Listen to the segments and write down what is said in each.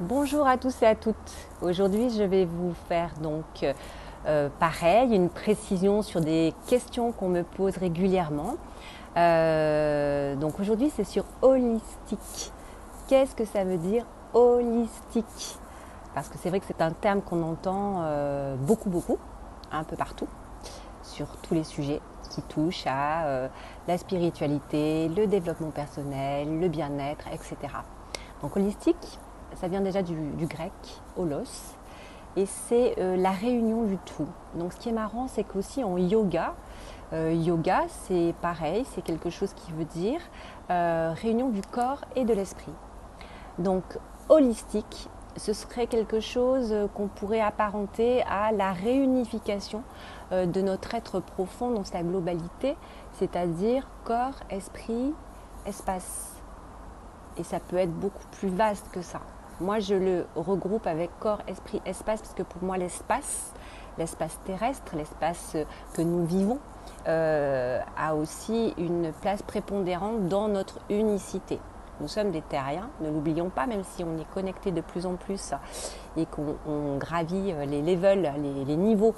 Bonjour à tous et à toutes. Aujourd'hui, je vais vous faire pareil, une précision sur des questions qu'on me pose régulièrement. Donc aujourd'hui, c'est sur holistique. Qu'est-ce que ça veut dire holistique? Parce que c'est vrai que c'est un terme qu'on entend beaucoup, un peu partout, sur tous les sujets qui touchent à la spiritualité, le développement personnel, le bien-être, etc. Donc holistique, ça vient déjà du grec, holos, et c'est la réunion du tout. Donc ce qui est marrant, c'est qu'aussi en yoga, c'est pareil, c'est quelque chose qui veut dire réunion du corps et de l'esprit. Donc holistique, ce serait quelque chose qu'on pourrait apparenter à la réunification de notre être profond dans sa globalité, c'est-à-dire corps, esprit, espace. Et ça peut être beaucoup plus vaste que ça. Moi, je le regroupe avec corps, esprit, espace, parce que pour moi, l'espace terrestre, l'espace que nous vivons, a aussi une place prépondérante dans notre unicité. Nous sommes des terriens, ne l'oublions pas, même si on est connecté de plus en plus et qu'on gravit les levels, les niveaux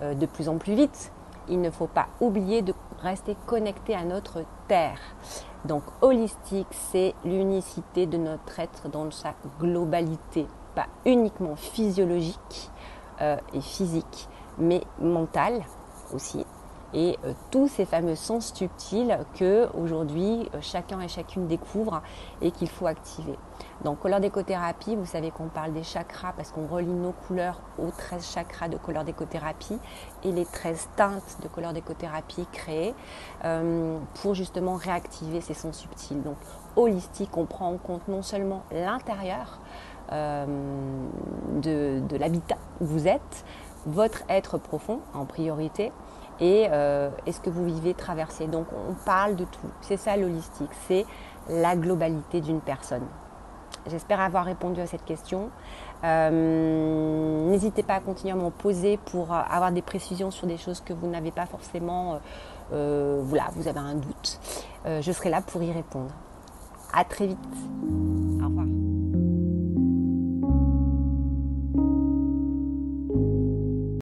de plus en plus vite. Il ne faut pas oublier de rester connecté à notre terre. Donc holistique, c'est l'unicité de notre être dans sa globalité, pas uniquement physiologique et physique, mais mentale aussi. Et tous ces fameux sens subtils que aujourd'hui chacun et chacune découvre et qu'il faut activer. Dans Couleur d'écothérapie, vous savez qu'on parle des chakras parce qu'on relie nos couleurs aux 13 chakras de Couleur d'écothérapie et les 13 teintes de Couleur d'écothérapie créées pour justement réactiver ces sons subtils. Donc holistique, on prend en compte non seulement l'intérieur de l'habitat où vous êtes, votre être profond en priorité, et ce que vous vivez traverser. Donc on parle de tout. C'est ça l'holistique, c'est la globalité d'une personne. J'espère avoir répondu à cette question. N'hésitez pas à continuer à m'en poser pour avoir des précisions sur des choses que vous n'avez pas forcément, vous avez un doute. Je serai là pour y répondre. À très vite. Au revoir.